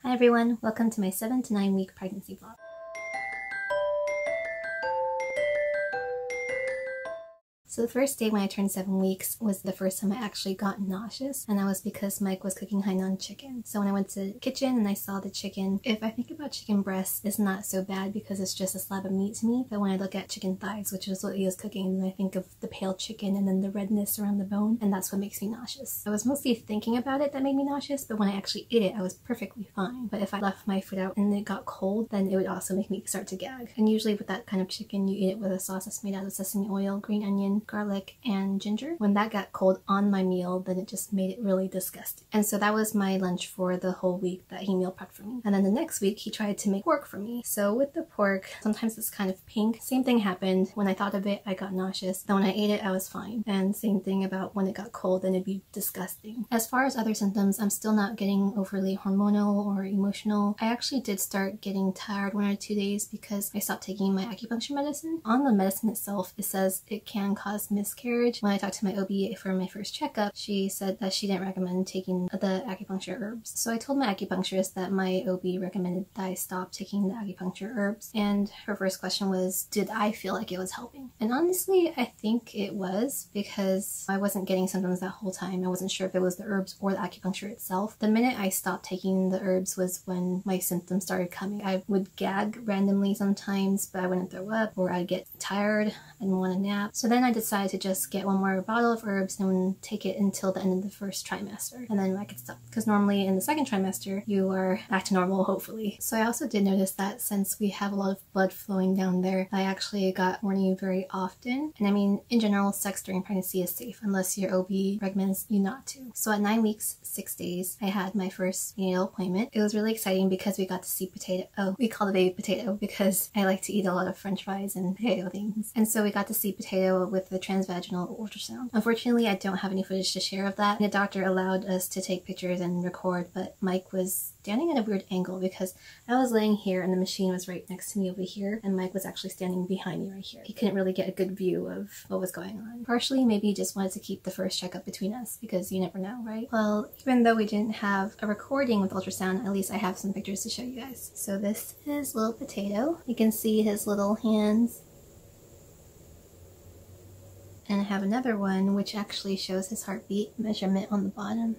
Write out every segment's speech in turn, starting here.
Hi everyone, welcome to my 7 to 9 week pregnancy vlog. So the first day when I turned 7 weeks was the first time I actually got nauseous, and that was because Mike was cooking Hainan chicken. So when I went to the kitchen and I saw the chicken, if I think about chicken breasts, it's not so bad because it's just a slab of meat to me, but when I look at chicken thighs, which is what he was cooking, then I think of the pale chicken and then the redness around the bone, and that's what makes me nauseous. I was mostly thinking about it that made me nauseous, but when I actually ate it, I was perfectly fine. But if I left my foot out and it got cold, then it would also make me start to gag. And usually with that kind of chicken, you eat it with a sauce that's made out of sesame oil, green onion, garlic, and ginger. When that got cold on my meal, then it just made it really disgusting. And so that was my lunch for the whole week that he meal prepped for me. And then the next week, he tried to make pork for me. So with the pork, sometimes it's kind of pink. Same thing happened. When I thought of it, I got nauseous. Then when I ate it, I was fine. And same thing about when it got cold, then it'd be disgusting. As far as other symptoms, I'm still not getting overly hormonal or emotional. I actually did start getting tired 1 or 2 days because I stopped taking my acupuncture medicine. On the medicine itself, it says it can cause miscarriage. When I talked to my OB for my first checkup, she said that she didn't recommend taking the acupuncture herbs. So I told my acupuncturist that my OB recommended that I stop taking the acupuncture herbs, and her first question was, did I feel like it was helping? And honestly, I think it was, because I wasn't getting symptoms that whole time. I wasn't sure if it was the herbs or the acupuncture itself. The minute I stopped taking the herbs was when my symptoms started coming. I would gag randomly sometimes, but I wouldn't throw up, or I'd get tired and want to nap. So then I decided to just get one more bottle of herbs and take it until the end of the first trimester, and then I could stop, because normally in the second trimester you are back to normal, hopefully. So I also did notice that since we have a lot of blood flowing down there, I actually got horny very often. And I mean, in general, sex during pregnancy is safe unless your OB recommends you not to. So at 9 weeks 6 days, I had my first prenatal appointment. It was really exciting because we got to see potato. Oh, we call the baby Potato because I like to eat a lot of french fries and potato things, and so we got to see Potato with the transvaginal ultrasound. Unfortunately, I don't have any footage to share of that. The doctor allowed us to take pictures and record, but Mike was standing at a weird angle because I was laying here and the machine was right next to me over here, and Mike was actually standing behind me right here. He couldn't really get a good view of what was going on. Partially, maybe he just wanted to keep the first checkup between us because you never know, right? Well, even though we didn't have a recording with ultrasound, at least I have some pictures to show you guys. So this is little Potato. You can see his little hands. And I have another one which actually shows his heartbeat measurement on the bottom.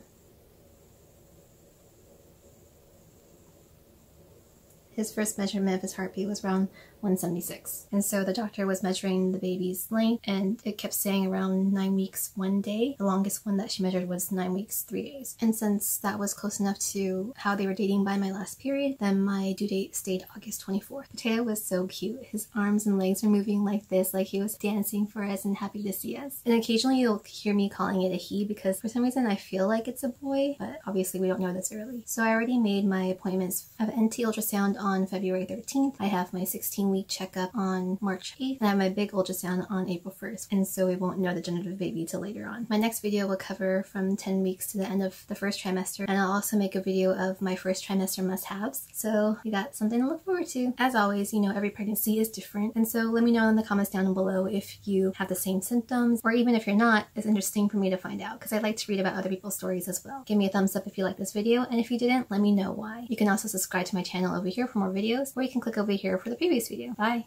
His first measurement of his heartbeat was around 176. And so the doctor was measuring the baby's length, and it kept saying around 9 weeks 1 day. The longest one that she measured was 9 weeks 3 days. And since that was close enough to how they were dating by my last period, then my due date stayed August 24th. Potato was so cute. His arms and legs were moving like this, like he was dancing for us and happy to see us. And occasionally you'll hear me calling it a he because for some reason I feel like it's a boy, but obviously we don't know this early. So I already made my appointments. I have NT ultrasound on February 13th. I have my 16-week checkup on March 8th, and I have my big ultrasound on April 1st, and so we won't know the gender of the baby till later on. My next video will cover from 10 weeks to the end of the first trimester, and I'll also make a video of my first trimester must-haves, so you got something to look forward to. As always, you know, every pregnancy is different, and so let me know in the comments down below if you have the same symptoms, or even if you're not. It's interesting for me to find out because I like to read about other people's stories as well. Give me a thumbs up if you like this video, and if you didn't, let me know why. You can also subscribe to my channel over here for more videos, or you can click over here for the previous video. Bye!